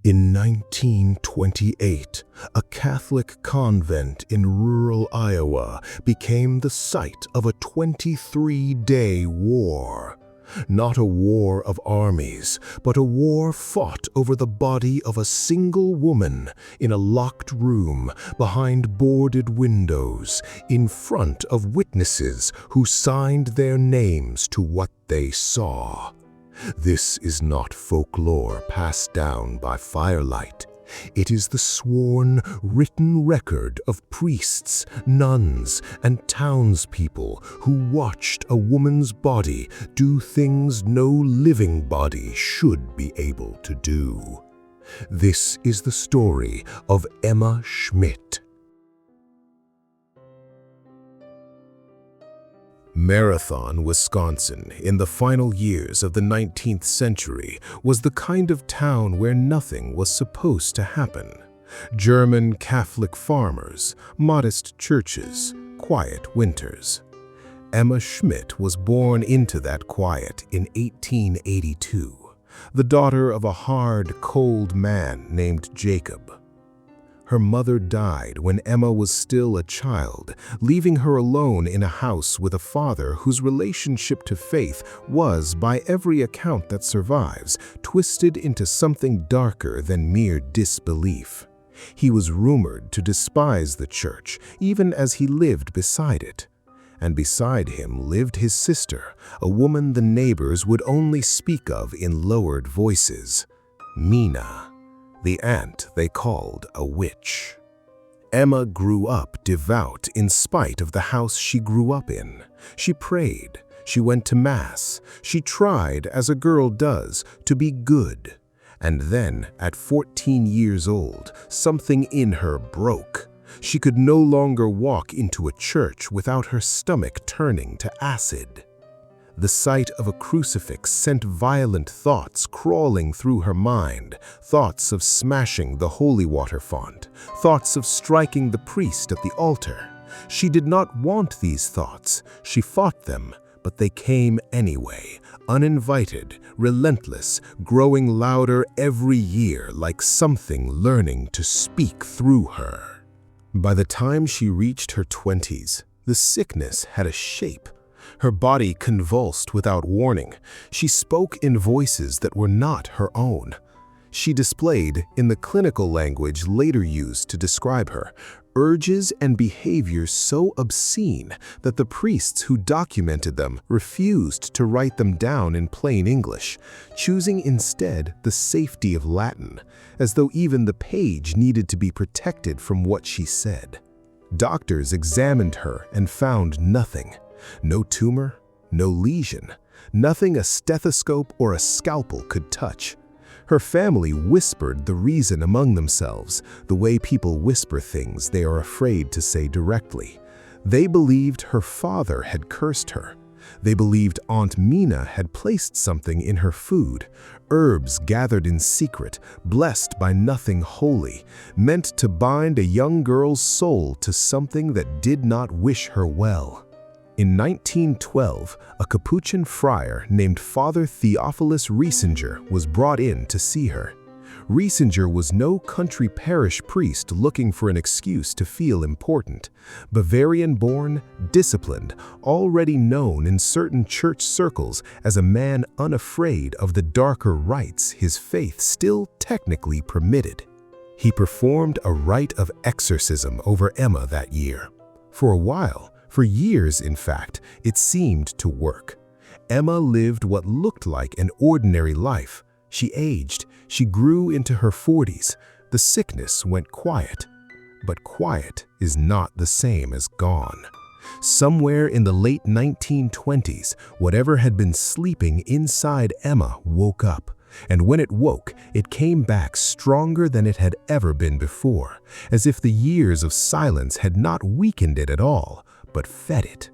In 1928, a Catholic convent in rural Iowa became the site of a 23-day war. Not a war of armies, but a war fought over the body of a single woman in a locked room behind boarded windows, in front of witnesses who signed their names to what they saw. This is not folklore passed down by firelight. It is the sworn, written record of priests, nuns, and townspeople who watched a woman's body do things no living body should be able to do. This is the story of Emma Schmidt. Marathon, Wisconsin, in the final years of the 19th century, was the kind of town where nothing was supposed to happen. German Catholic farmers, modest churches, quiet winters. Emma Schmidt was born into that quiet in 1882, the daughter of a hard, cold man named Jacob. Her mother died when Emma was still a child, leaving her alone in a house with a father whose relationship to faith was, by every account that survives, twisted into something darker than mere disbelief. He was rumored to despise the church, even as he lived beside it. And beside him lived his sister, a woman the neighbors would only speak of in lowered voices, Mina. The aunt they called a witch. Emma grew up devout in spite of the house she grew up in. She prayed, she went to Mass, she tried, as a girl does, to be good. And then, at 14 years old, something in her broke. She could no longer walk into a church without her stomach turning to acid. The sight of a crucifix sent violent thoughts crawling through her mind, thoughts of smashing the holy water font, thoughts of striking the priest at the altar. She did not want these thoughts. She fought them, but they came anyway, uninvited, relentless, growing louder every year like something learning to speak through her. By the time she reached her 20s, the sickness had a shape. Her body convulsed without warning. She spoke in voices that were not her own. She displayed, in the clinical language later used to describe her, urges and behaviors so obscene that the priests who documented them refused to write them down in plain English, choosing instead the safety of Latin, as though even the page needed to be protected from what she said. Doctors examined her and found nothing. No tumor, no lesion, nothing a stethoscope or a scalpel could touch. Her family whispered the reason among themselves, the way people whisper things they are afraid to say directly. They believed her father had cursed her. They believed Aunt Mina had placed something in her food, herbs gathered in secret, blessed by nothing holy, meant to bind a young girl's soul to something that did not wish her well. In 1912, a Capuchin friar named Father Theophilus Riesinger was brought in to see her. Riesinger was no country parish priest looking for an excuse to feel important. Bavarian-born, disciplined, already known in certain church circles as a man unafraid of the darker rites his faith still technically permitted. He performed a rite of exorcism over Emma that year. For a while, for years, in fact, it seemed to work. Emma lived what looked like an ordinary life. She aged, she grew into her 40s. The sickness went quiet. But quiet is not the same as gone. Somewhere in the late 1920s, whatever had been sleeping inside Emma woke up. And when it woke, it came back stronger than it had ever been before, as if the years of silence had not weakened it at all, but fed it.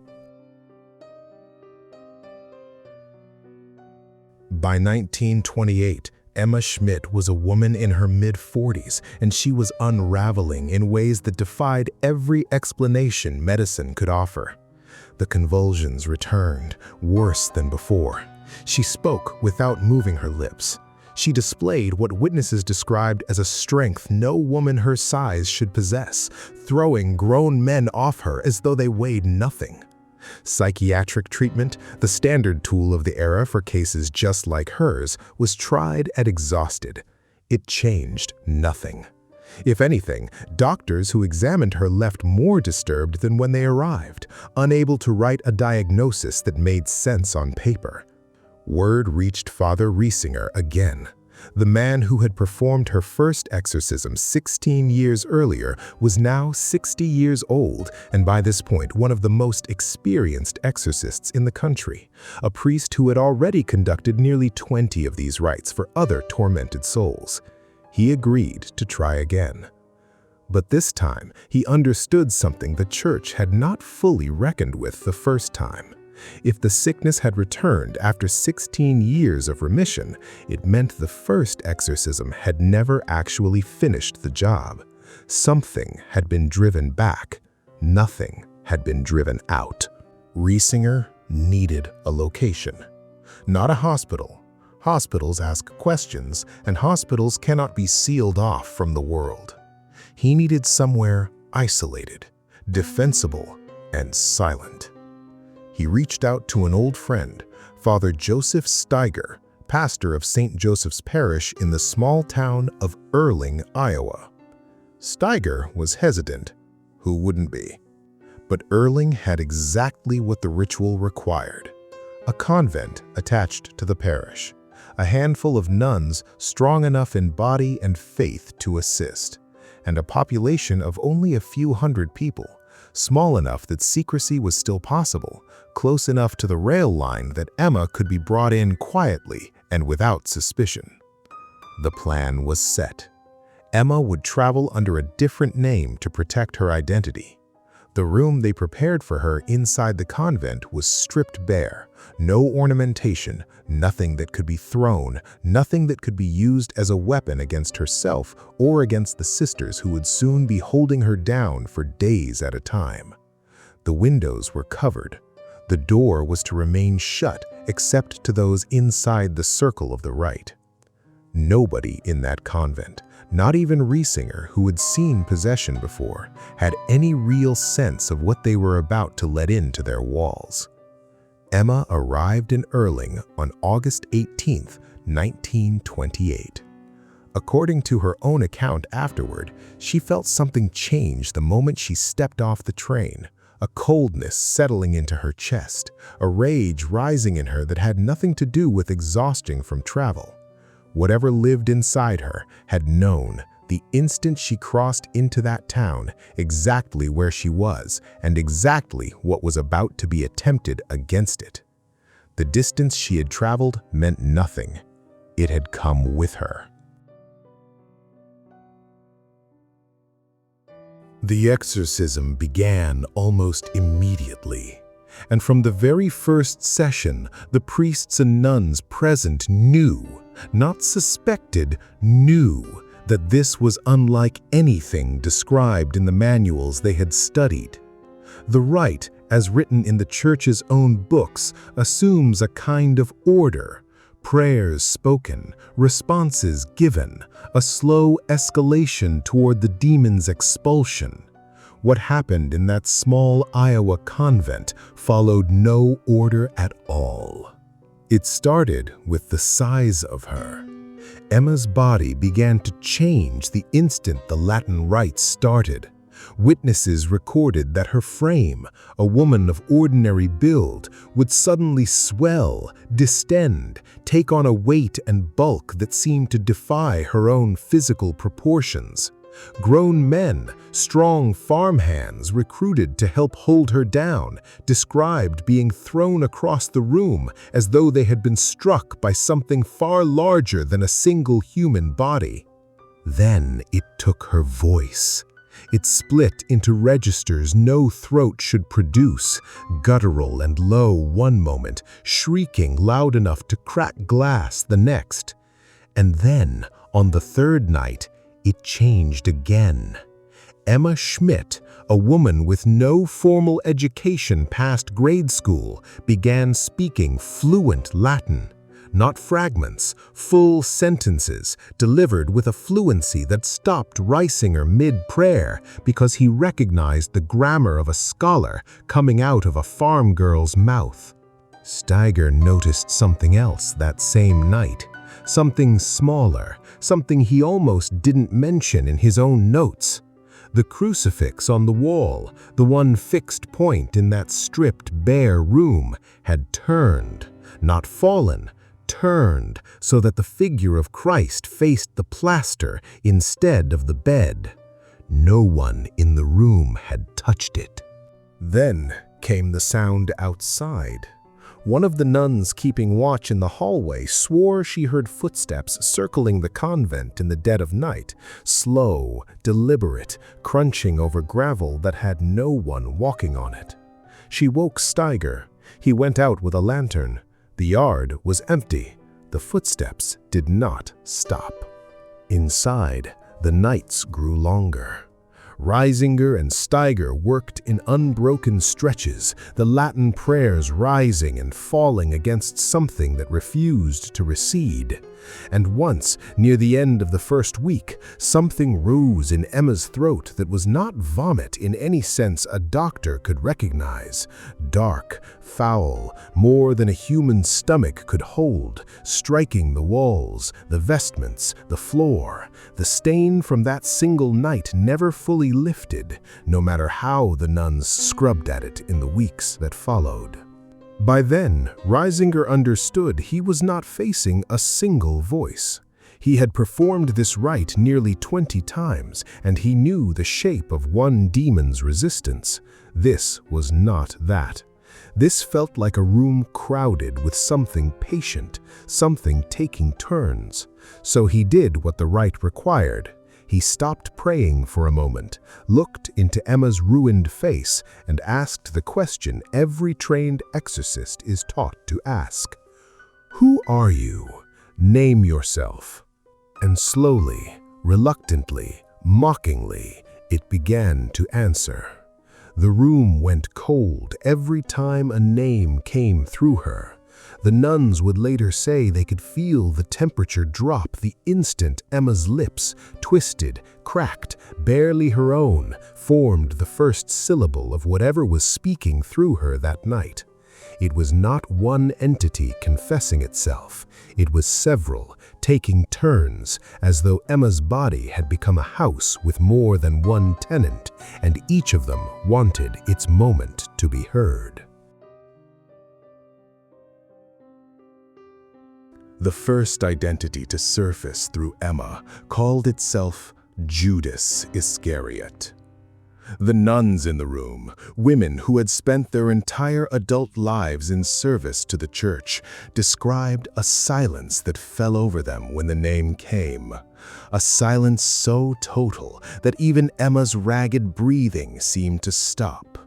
By 1928, Emma Schmidt was a woman in her mid-40s, and she was unraveling in ways that defied every explanation medicine could offer. The convulsions returned, worse than before. She spoke without moving her lips. She displayed what witnesses described as a strength no woman her size should possess, throwing grown men off her as though they weighed nothing. Psychiatric treatment, the standard tool of the era for cases just like hers, was tried and exhausted. It changed nothing. If anything, doctors who examined her left more disturbed than when they arrived, unable to write a diagnosis that made sense on paper. Word reached Father Riesinger again. The man who had performed her first exorcism 16 years earlier was now 60 years old and by this point one of the most experienced exorcists in the country, a priest who had already conducted nearly 20 of these rites for other tormented souls. He agreed to try again. But this time, he understood something the church had not fully reckoned with the first time. If the sickness had returned after 16 years of remission, it meant the first exorcism had never actually finished the job. Something had been driven back. Nothing had been driven out. Riesinger needed a location. Not a hospital. Hospitals ask questions, and hospitals cannot be sealed off from the world. He needed somewhere isolated, defensible, and silent. He reached out to an old friend, Father Joseph Steiger, pastor of St. Joseph's Parish in the small town of Earling, Iowa. Steiger was hesitant. Who wouldn't be? But Earling had exactly what the ritual required. A convent attached to the parish. A handful of nuns strong enough in body and faith to assist. And a population of only a few hundred people, small enough that secrecy was still possible, close enough to the rail line that Emma could be brought in quietly and without suspicion. The plan was set. Emma would travel under a different name to protect her identity. The room they prepared for her inside the convent was stripped bare, no ornamentation, nothing that could be thrown, nothing that could be used as a weapon against herself or against the sisters who would soon be holding her down for days at a time. The windows were covered. The door was to remain shut except to those inside the circle of the rite. Nobody in that convent, not even Riesinger, who had seen possession before, had any real sense of what they were about to let into their walls. Emma arrived in Earling on August 18, 1928. According to her own account afterward, she felt something change the moment she stepped off the train, a coldness settling into her chest, a rage rising in her that had nothing to do with exhaustion from travel. Whatever lived inside her had known, the instant she crossed into that town, exactly where she was and exactly what was about to be attempted against it. The distance she had traveled meant nothing. It had come with her. The exorcism began almost immediately, and from the very first session, the priests and nuns present knew, not suspected, knew that this was unlike anything described in the manuals they had studied. The rite, as written in the Church's own books, assumes a kind of order, prayers spoken, responses given, a slow escalation toward the demon's expulsion. What happened in that small Iowa convent followed no order at all. It started with the size of her. Emma's body began to change the instant the Latin rites started. Witnesses recorded that her frame, a woman of ordinary build, would suddenly swell, distend, take on a weight and bulk that seemed to defy her own physical proportions. Grown men, strong farmhands recruited to help hold her down, described being thrown across the room as though they had been struck by something far larger than a single human body. Then it took her voice. It split into registers no throat should produce, guttural and low one moment, shrieking loud enough to crack glass the next. And then, on the third night, it changed again. Emma Schmidt, a woman with no formal education past grade school, began speaking fluent Latin. not fragments, full sentences delivered with a fluency that stopped Riesinger mid-prayer because he recognized the grammar of a scholar coming out of a farm girl's mouth. Steiger noticed something else that same night, something smaller, something he almost didn't mention in his own notes. The crucifix on the wall, the one fixed point in that stripped, bare room, had turned, not fallen, turned so that the figure of Christ faced the plaster instead of the bed. No one in the room had touched it. Then came the sound outside. One of the nuns keeping watch in the hallway swore she heard footsteps circling the convent in the dead of night, slow, deliberate, crunching over gravel that had no one walking on it. She woke Steiger. He went out with a lantern. The yard was empty. The footsteps did not stop. Inside, the nights grew longer. Riesinger and Steiger worked in unbroken stretches, the Latin prayers rising and falling against something that refused to recede. And once, near the end of the first week, something rose in Emma's throat that was not vomit in any sense a doctor could recognize. Dark, foul, more than a human stomach could hold, striking the walls, the vestments, the floor. The stain from that single night never fully lifted, no matter how the nuns scrubbed at it in the weeks that followed. By then, Riesinger understood he was not facing a single voice. He had performed this rite nearly 20 times, and he knew the shape of one demon's resistance. This was not that. This felt like a room crowded with something patient, something taking turns. So he did what the rite required. He stopped praying for a moment, looked into Emma's ruined face, and asked the question every trained exorcist is taught to ask. "Who are you? Name yourself." And slowly, reluctantly, mockingly, it began to answer. The room went cold every time a name came through her. The nuns would later say they could feel the temperature drop the instant Emma's lips, twisted, cracked, barely her own, formed the first syllable of whatever was speaking through her that night. It was not one entity confessing itself. It was several, taking turns, as though Emma's body had become a house with more than one tenant, and each of them wanted its moment to be heard. The first identity to surface through Emma called itself Judas Iscariot. The nuns in the room, women who had spent their entire adult lives in service to the church, described a silence that fell over them when the name came. A silence so total that even Emma's ragged breathing seemed to stop.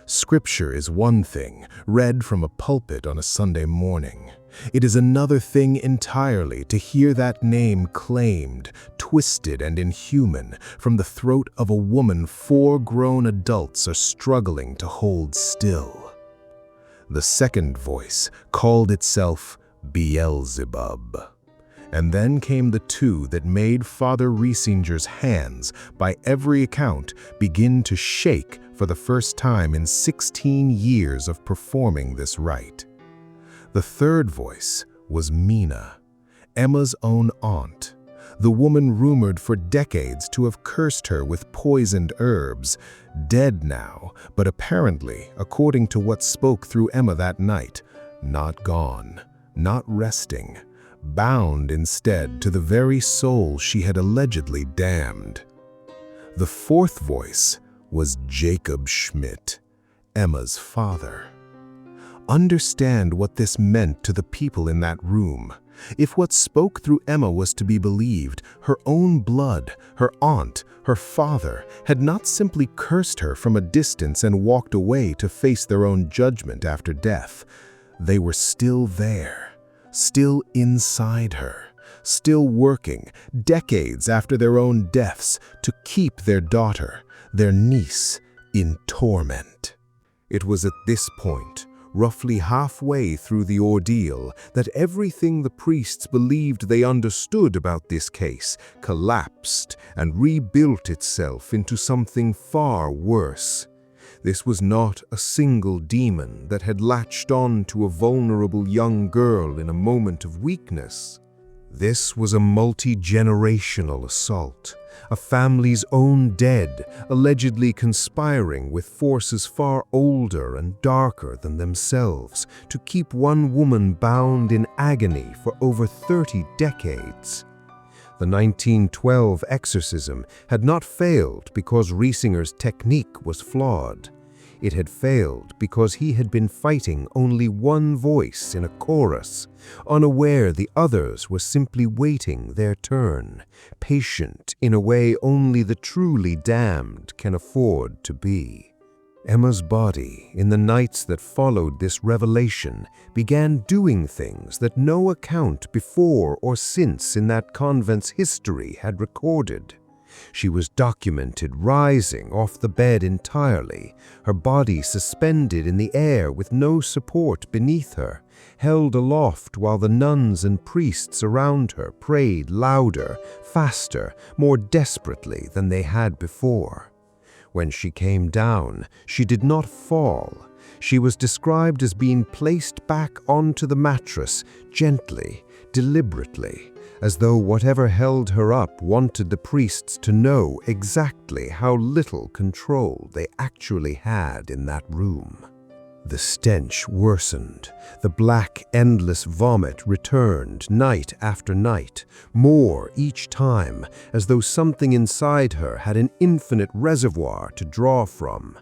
Scripture is one thing, read from a pulpit on a Sunday morning. It is another thing entirely to hear that name claimed, twisted and inhuman, from the throat of a woman 4 grown adults are struggling to hold still. The second voice called itself Beelzebub. And then came the two that made Father Riesinger's hands, by every account, begin to shake for the first time in 16 years of performing this rite. The third voice was Mina, Emma's own aunt, the woman rumored for decades to have cursed her with poisoned herbs, dead now, but apparently, according to what spoke through Emma that night, not gone, not resting, bound instead to the very soul she had allegedly damned. The fourth voice was Jacob Schmidt, Emma's father. Understand what this meant to the people in that room. If what spoke through Emma was to be believed, her own blood, her aunt, her father, had not simply cursed her from a distance and walked away to face their own judgment after death. They were still there, still inside her, still working, decades after their own deaths, to keep their daughter, their niece, in torment. It was at this point, roughly halfway through the ordeal, that everything the priests believed they understood about this case collapsed and rebuilt itself into something far worse. This was not a single demon that had latched on to a vulnerable young girl in a moment of weakness. This was a multi-generational assault, a family's own dead allegedly conspiring with forces far older and darker than themselves to keep one woman bound in agony for over 30 decades. The 1912 exorcism had not failed because Riesinger's technique was flawed. It had failed because he had been fighting only one voice in a chorus, unaware the others were simply waiting their turn, patient in a way only the truly damned can afford to be. Emma's body, in the nights that followed this revelation, began doing things that no account before or since in that convent's history had recorded. She was documented rising off the bed entirely, her body suspended in the air with no support beneath her, held aloft while the nuns and priests around her prayed louder, faster, more desperately than they had before. When she came down, she did not fall. She was described as being placed back onto the mattress, gently, deliberately, as though whatever held her up wanted the priests to know exactly how little control they actually had in that room. The stench worsened. The black, endless vomit returned night after night, more each time, as though something inside her had an infinite reservoir to draw from.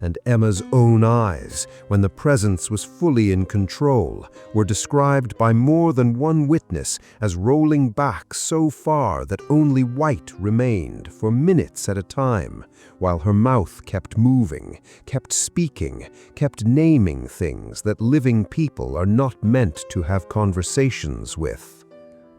And Emma's own eyes, when the presence was fully in control, were described by more than one witness as rolling back so far that only white remained for minutes at a time, while her mouth kept moving, kept speaking, kept naming things that living people are not meant to have conversations with.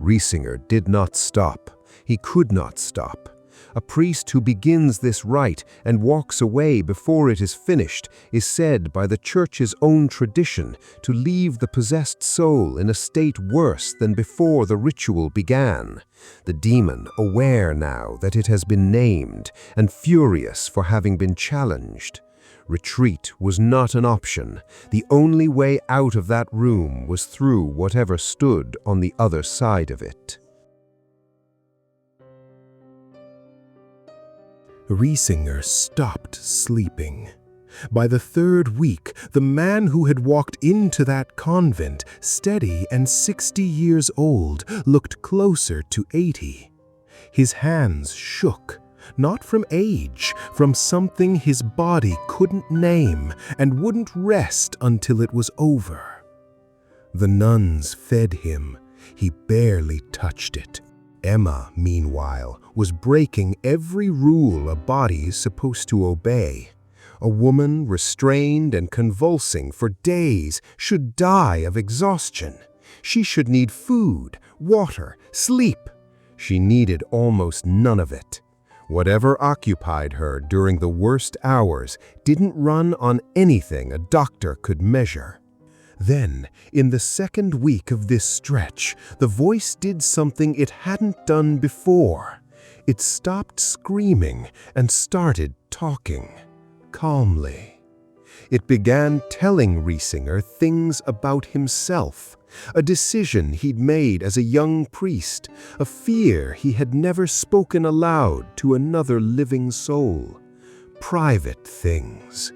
Riesinger did not stop. He could not stop. A priest who begins this rite and walks away before it is finished is said by the Church's own tradition to leave the possessed soul in a state worse than before the ritual began. The demon, aware now that it has been named and furious for having been challenged. Retreat was not an option. The only way out of that room was through whatever stood on the other side of it. Riesinger stopped sleeping. By the third week, the man who had walked into that convent, steady and 60 years old, looked closer to 80. His hands shook, not from age, from something his body couldn't name and wouldn't rest until it was over. The nuns fed him. He barely touched it. Emma, meanwhile, was breaking every rule a body is supposed to obey. A woman restrained and convulsing for days should die of exhaustion. She should need food, water, sleep. She needed almost none of it. Whatever occupied her during the worst hours didn't run on anything a doctor could measure. Then, in the second week of this stretch, the voice did something it hadn't done before. It stopped screaming and started talking, calmly. It began telling Riesinger things about himself, a decision he'd made as a young priest, a fear he had never spoken aloud to another living soul. Private things.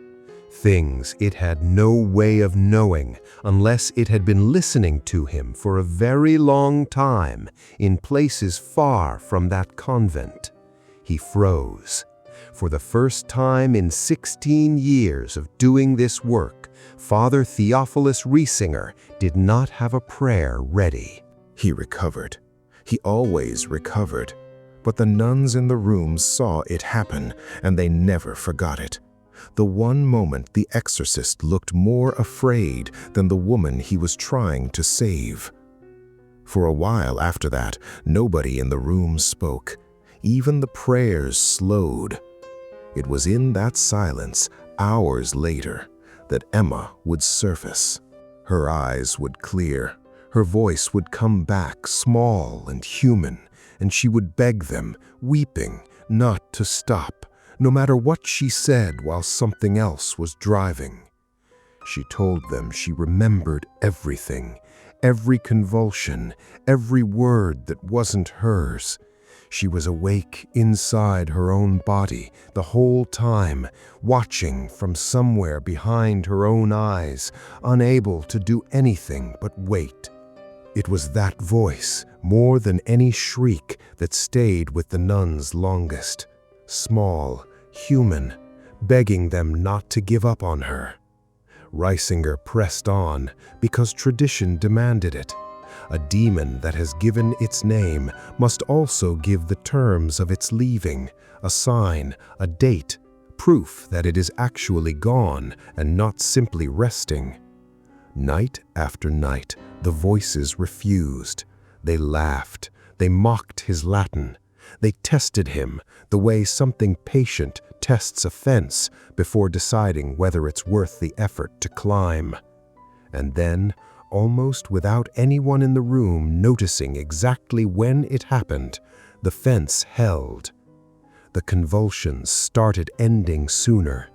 Things it had no way of knowing unless it had been listening to him for a very long time in places far from that convent. He froze. For the first time in 16 years of doing this work, Father Theophilus Riesinger did not have a prayer ready. He recovered. He always recovered. But the nuns in the room saw it happen, and they never forgot it. The one moment the exorcist looked more afraid than the woman he was trying to save. For a while after that, nobody in the room spoke. Even the prayers slowed. It was in that silence, hours later, that Emma would surface. Her eyes would clear, her voice would come back small and human, and she would beg them, weeping, not to stop, no matter what she said while something else was driving. She told them she remembered everything, every convulsion, every word that wasn't hers. She was awake inside her own body the whole time, watching from somewhere behind her own eyes, unable to do anything but wait. It was that voice, more than any shriek, that stayed with the nuns longest. Small, human, begging them not to give up on her. Riesinger pressed on because tradition demanded it. A demon that has given its name must also give the terms of its leaving, a sign, a date, proof that it is actually gone and not simply resting. Night after night, the voices refused. They laughed. They mocked his Latin. They tested him the way something patient tests a fence before deciding whether it's worth the effort to climb. And then, almost without anyone in the room noticing exactly when it happened, the fence held. The convulsions started ending sooner.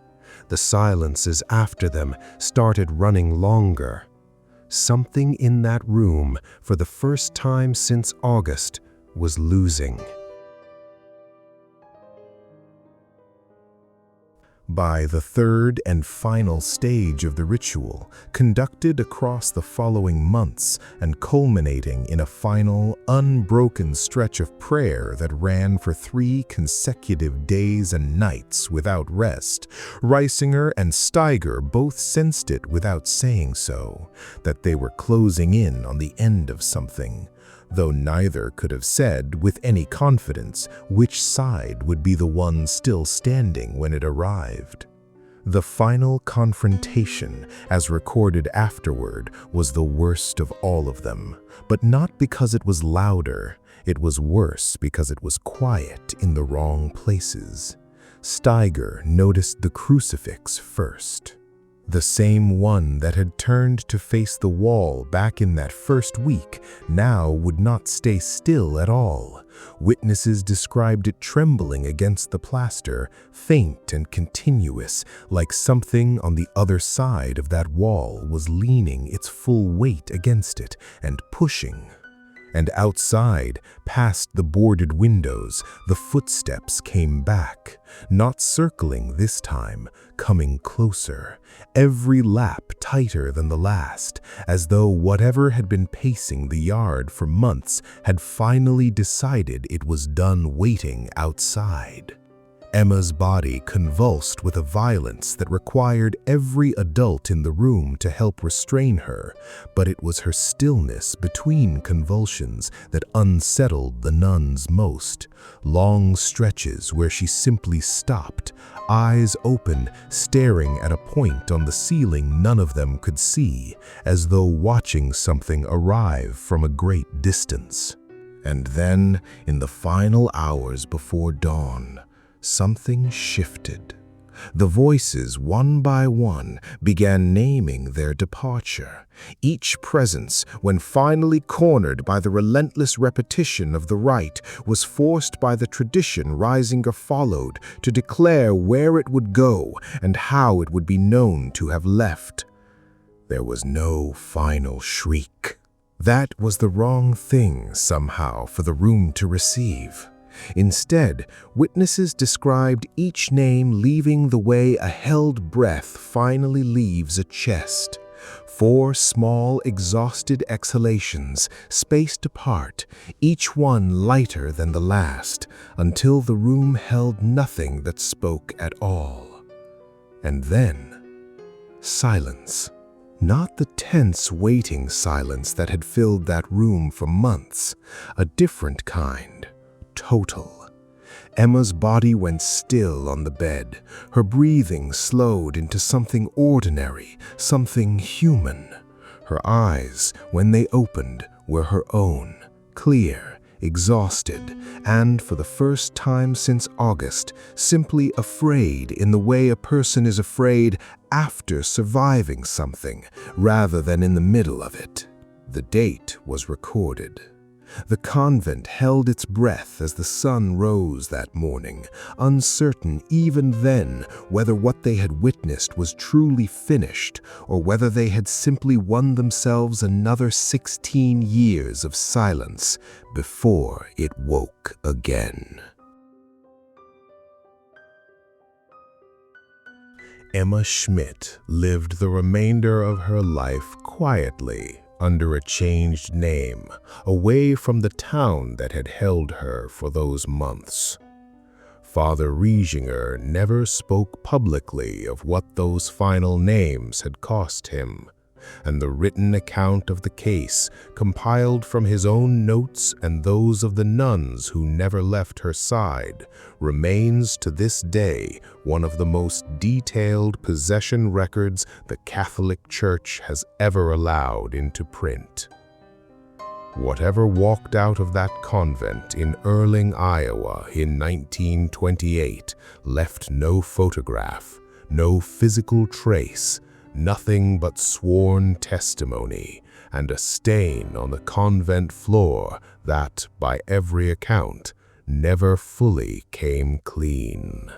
The silences after them started running longer. Something in that room, for the first time since August, was losing. By the third and final stage of the ritual, conducted across the following months and culminating in a final, unbroken stretch of prayer that ran for 3 consecutive days and nights without rest, Riesinger and Steiger both sensed it without saying so, that they were closing in on the end of something, though neither could have said with any confidence which side would be the one still standing when it arrived. The final confrontation, as recorded afterward, was the worst of all of them, but not because it was louder. It was worse because it was quiet in the wrong places. Steiger noticed the crucifix first. The same one that had turned to face the wall back in that first week now would not stay still at all. Witnesses described it trembling against the plaster, faint and continuous, like something on the other side of that wall was leaning its full weight against it and pushing. And outside, past the boarded windows, the footsteps came back, not circling this time, coming closer, every lap tighter than the last, as though whatever had been pacing the yard for months had finally decided it was done waiting outside. Emma's body convulsed with a violence that required every adult in the room to help restrain her, but it was her stillness between convulsions that unsettled the nuns most. Long stretches where she simply stopped, eyes open, staring at a point on the ceiling none of them could see, as though watching something arrive from a great distance. And then, in the final hours before dawn, something shifted. The voices, one by one, began naming their departure. Each presence, when finally cornered by the relentless repetition of the rite, was forced by the tradition Riesinger followed to declare where it would go and how it would be known to have left. There was no final shriek. That was the wrong thing, somehow, for the room to receive. Instead, witnesses described each name leaving the way a held breath finally leaves a chest. 4 small, exhausted exhalations, spaced apart, each one lighter than the last, until the room held nothing that spoke at all. And then, silence. Not the tense, waiting silence that had filled that room for months, a different kind. Total. Emma's body went still on the bed. Her breathing slowed into something ordinary, something human. Her eyes, when they opened, were her own, clear, exhausted, and for the first time since August, simply afraid in the way a person is afraid after surviving something, rather than in the middle of it. The date was recorded. The convent held its breath as the sun rose that morning, uncertain even then whether what they had witnessed was truly finished or whether they had simply won themselves another 16 years of silence before it woke again. Emma Schmidt lived the remainder of her life quietly, under a changed name, away from the town that had held her for those months. Father Riesinger never spoke publicly of what those final names had cost him, and the written account of the case, compiled from his own notes and those of the nuns who never left her side, remains to this day one of the most detailed possession records the Catholic Church has ever allowed into print. Whatever walked out of that convent in Earling, Iowa in 1928 left no photograph, no physical trace, nothing but sworn testimony and a stain on the convent floor that, by every account, never fully came clean.